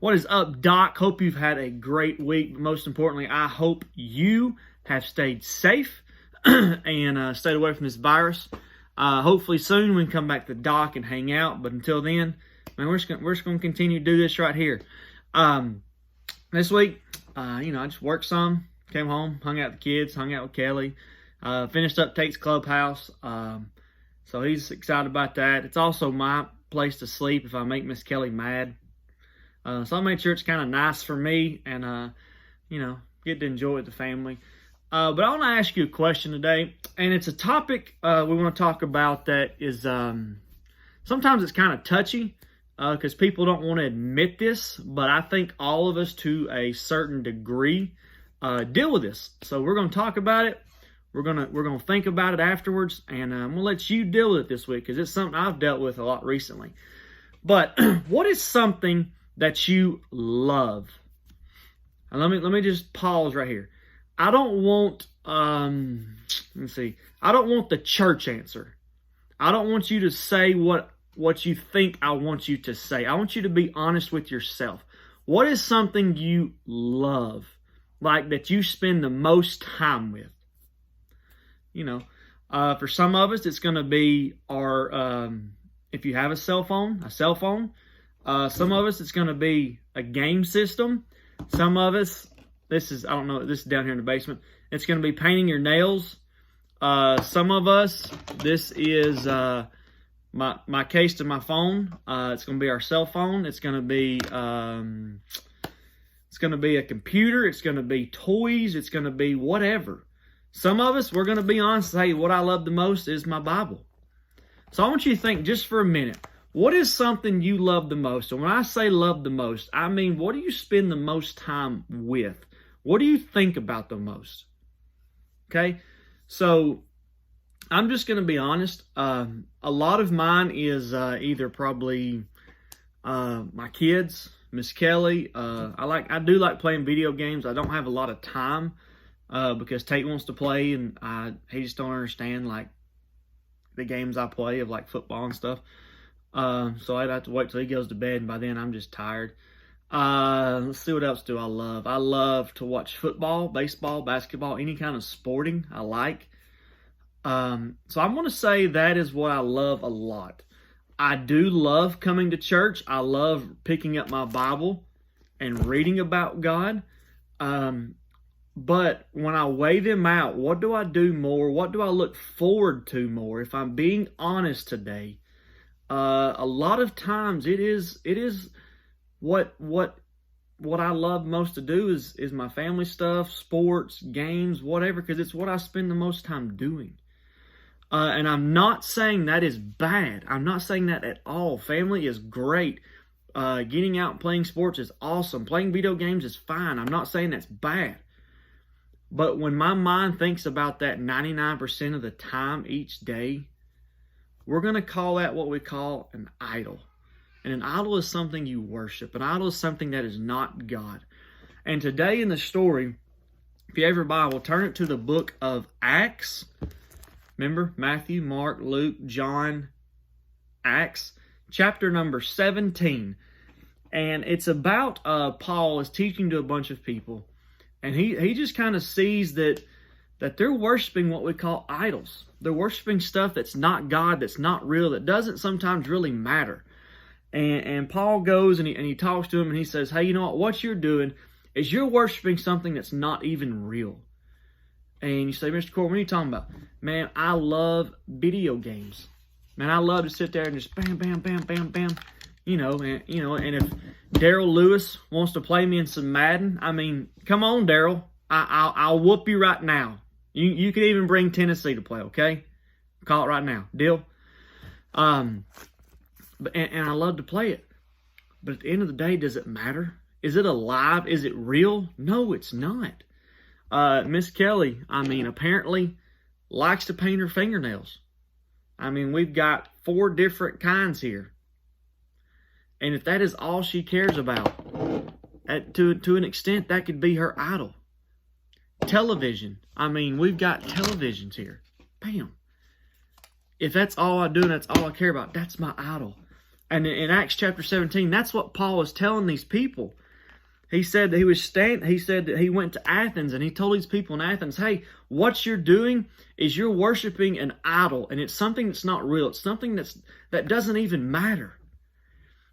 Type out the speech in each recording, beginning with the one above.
What is up, Doc? Hope you've had a great week. Most importantly, I hope you have stayed safe and stayed away from this virus. Hopefully soon we can come back to Doc and hang out. But until then, man, we're just going to continue to do this right here. This week, I just worked some, came home, hung out with the kids, hung out with Kelly, finished up Tate's clubhouse. So he's excited about that. It's also my place to sleep if I make Miss Kelly mad. So I made sure it's kind of nice for me and, get to enjoy it with the family. But I want to ask you a question today, and it's a topic we want to talk about that is sometimes it's kind of touchy because people don't want to admit this, but I think all of us to a certain degree deal with this. So we're going to talk about it. We're gonna think about it afterwards, and I'm gonna let you deal with it this week because it's something I've dealt with a lot recently. But what is something that you love? And let me just pause right here. I don't want I don't want the church answer. I don't want you to say what you think I want you to say. I want you to be honest with yourself. What is something you love, like that you spend the most time with? For some of us, it's going to be our, if you have a cell phone. Some of us, it's going to be a game system. Some of us, this is down here in the basement. It's going to be painting your nails. Some of us, this is my case to my phone. It's going to be our cell phone. It's going to be a computer. It's going to be toys. It's going to be whatever. Some of us, we're going to be honest and say, what I love the most is my Bible. So I want you to think just for a minute. What is something you love the most? And when I say love the most, I mean, what do you spend the most time with? What do you think about the most? Okay? So I'm just going to be honest. A lot of mine is either probably my kids, Miss Kelly. I do like playing video games. I don't have a lot of time. Because Tate wants to play and he just don't understand like the games I play of like football and stuff. So I'd have to wait till he goes to bed, and by then I'm just tired. Let's see, what else do I love? I love to watch football, baseball, basketball, any kind of sporting I like. So I'm going to say that is what I love a lot. I do love coming to church. I love picking up my Bible and reading about God. But when I weigh them out, what do I do more? What do I look forward to more? If I'm being honest today, a lot of times it is what I love most to do is my family stuff, sports, games, whatever, because it's what I spend the most time doing. And I'm not saying that is bad. I'm not saying that at all. Family is great. Getting out and playing sports is awesome. Playing video games is fine. I'm not saying that's bad. But when my mind thinks about that 99% of the time each day, we're going to call that what we call an idol. And an idol is something you worship. An idol is something that is not God. And today in the story, if you have your Bible, turn it to the book of Acts. Remember, Matthew, Mark, Luke, John, Acts, chapter number 17. And it's about Paul is teaching to a bunch of people. And he just kind of sees that they're worshiping what we call idols. They're worshiping stuff that's not God, that's not real, that doesn't sometimes really matter. And Paul goes and he talks to him and he says, hey, you know what you're doing is you're worshiping something that's not even real. And you say, Mr. Corbin, what are you talking about? Man, I love video games. Man, I love to sit there and just bam, bam, bam, bam, bam. And if Daryl Lewis wants to play me in some Madden, I mean, come on, Daryl. I'll whoop you right now. You could even bring Tennessee to play, okay? Call it right now. Deal? And I love to play it. But at the end of the day, does it matter? Is it alive? Is it real? No, it's not. Miss Kelly, apparently likes to paint her fingernails. We've got 4 different kinds here. And if that is all she cares about, to an extent, that could be her idol. Television. We've got televisions here. Bam. If that's all I do and that's all I care about, that's my idol. And in Acts chapter 17, that's what Paul was telling these people. He said that he said that he went to Athens and he told these people in Athens, hey, what you're doing is you're worshiping an idol, and it's something that's not real. It's something that doesn't even matter.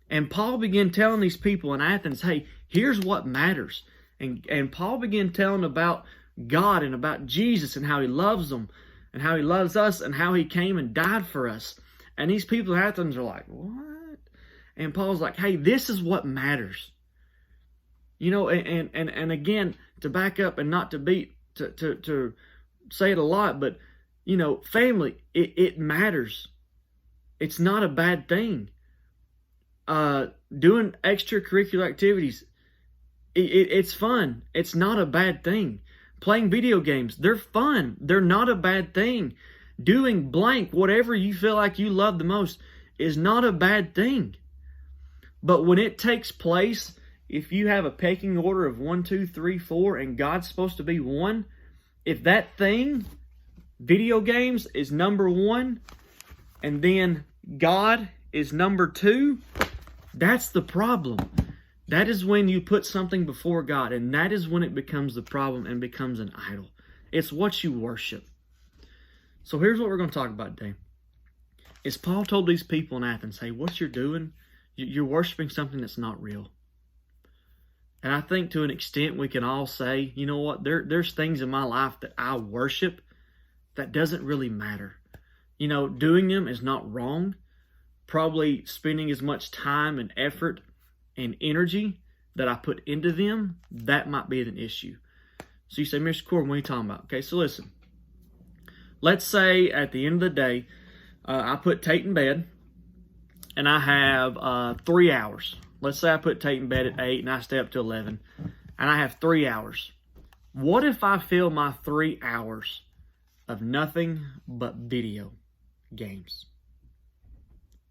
And Paul began telling these people in Athens, hey, here's what matters. And Paul began telling about God and about Jesus and how he loves them and how he loves us and how he came and died for us. And these people in Athens are like, what? And Paul's like, hey, this is what matters. You know, and again, to back up and not to beat, to say it a lot, but, you know, family, it matters. It's not a bad thing. Doing extracurricular activities, it's fun. It's not a bad thing. Playing video games, they're fun. They're not a bad thing. Doing blank, whatever you feel like you love the most, is not a bad thing. But when it takes place, if you have a pecking order of 1, 2, 3, 4, and God's supposed to be 1, if that thing, video games, is number 1, and then God is number 2, that's the problem. That is when you put something before God, and that is when it becomes the problem and becomes an idol. It's what you worship. So here's what we're going to talk about today. Is Paul told these people in Athens, hey, what you're doing, you're worshiping something that's not real. And I think to an extent we can all say, you know what, there's things in my life that I worship that doesn't really matter. You know, doing them is not wrong. Probably spending as much time and effort and energy that I put into them, that might be an issue. So you say, Mr. Corbin, what are you talking about? Okay, so listen. Let's say at the end of the day, I put Tate in bed and I have 3 hours. Let's say I put Tate in bed at 8 and I stay up to 11 and I have 3 hours. What if I fill my 3 hours of nothing but video games?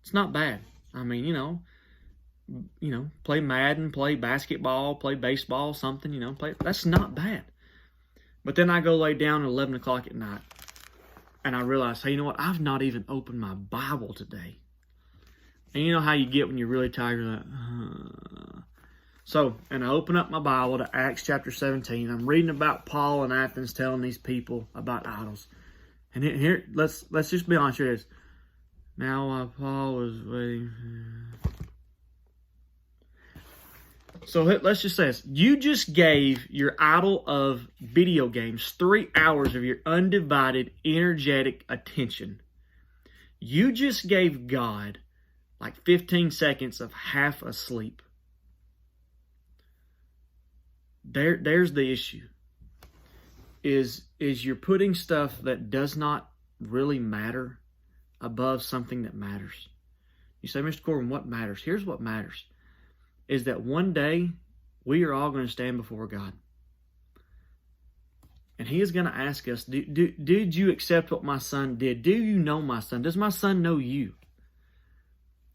It's not bad. I mean, you know, play Madden, play basketball, play baseball, something, you know, that's not bad. But then I go lay down at 11 o'clock at night and I realize, hey, you know what? I've not even opened my Bible today. And you know how you get when you're really tired? You're like, So, and I open up my Bible to Acts chapter 17. I'm reading about Paul in Athens telling these people about idols. And here, let's just be honest. Here it is. Now while Paul was waiting. So let's just say this. You just gave your idol of video games 3 hours of your undivided, energetic attention. You just gave God like 15 seconds of half asleep. There's the issue. Is you're putting stuff that does not really matter above something that matters. You say, Mr. Corbin, what matters? Here's what matters. Is that one day we are all going to stand before God. And He is going to ask us, did you accept what my son did? Do you know my son? Does my son know you?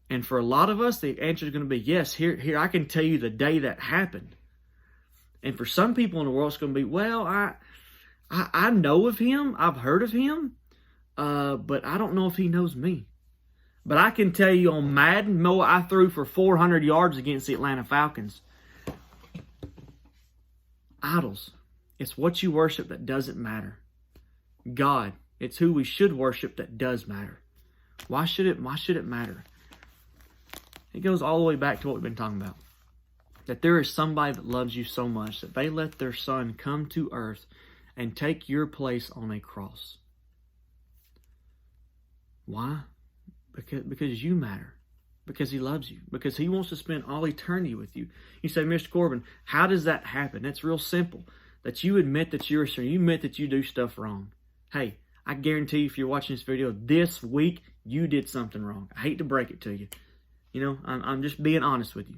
And for a lot of us, the answer is going to be yes. Here I can tell you the day that happened. And for some people in the world, it's going to be, well, I know of him. I've heard of him. But I don't know if he knows me. But I can tell you on Madden, I threw for 400 yards against the Atlanta Falcons. Idols. It's what you worship that doesn't matter. God. It's who we should worship that does matter. Why should it matter? It goes all the way back to what we've been talking about. That there is somebody that loves you so much that they let their son come to earth and take your place on a cross. Why? Because you matter. Because He loves you. Because He wants to spend all eternity with you. You say, Mr. Corbin, how does that happen? It's real simple. That you admit that you're a sinner. You admit that you do stuff wrong. Hey, I guarantee you if you're watching this video this week, you did something wrong. I hate to break it to you. You know, I'm just being honest with you.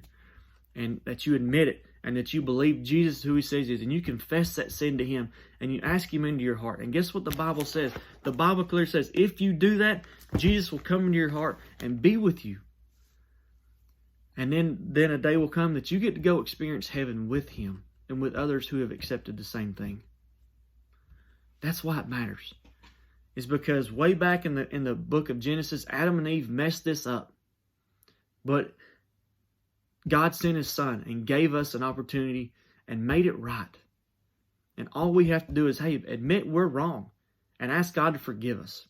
And that you admit it. And that you believe Jesus is who He says He is. And you confess that sin to Him. And you ask Him into your heart. And guess what the Bible says? The Bible clearly says, if you do that, Jesus will come into your heart and be with you. And then a day will come that you get to go experience heaven with Him. And with others who have accepted the same thing. That's why it matters. It's because way back in the book of Genesis, Adam and Eve messed this up. But God sent His Son and gave us an opportunity and made it right. And all we have to do is, hey, admit we're wrong and ask God to forgive us.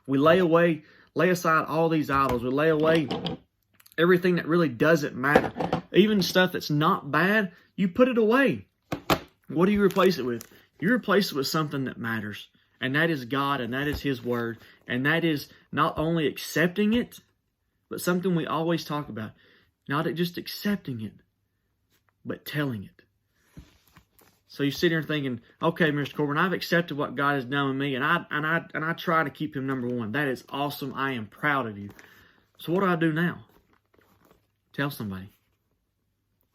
We lay aside all these idols. We lay away everything that really doesn't matter. Even stuff that's not bad, you put it away. What do you replace it with? You replace it with something that matters. And that is God, and that is His Word. And that is not only accepting it, but something we always talk about. Not just accepting it, but telling it. So you sit here thinking, okay, Mr. Corbin, I've accepted what God has done with me, and I try to keep Him number one. That is awesome. I am proud of you. So what do I do now? Tell somebody.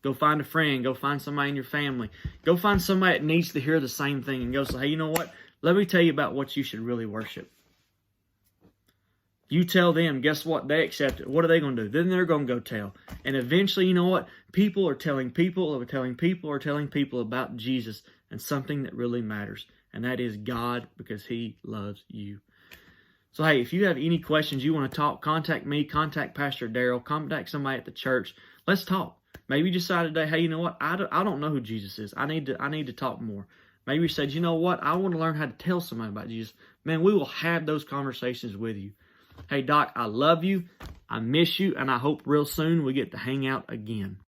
Go find a friend. Go find somebody in your family. Go find somebody that needs to hear the same thing, and go say, hey, you know what? Let me tell you about what you should really worship. You tell them, guess what? They accept it. What are they going to do? Then they're going to go tell. And eventually, you know what? People are telling people about Jesus and something that really matters. And that is God, because He loves you. So, hey, if you have any questions, you want to talk, contact me, contact Pastor Daryl, contact somebody at the church. Let's talk. Maybe you decide today, hey, you know what? I don't know who Jesus is. I need to talk more. Maybe you said, you know what? I want to learn how to tell somebody about Jesus. Man, we will have those conversations with you. Hey, Doc, I love you, I miss you, and I hope real soon we get to hang out again.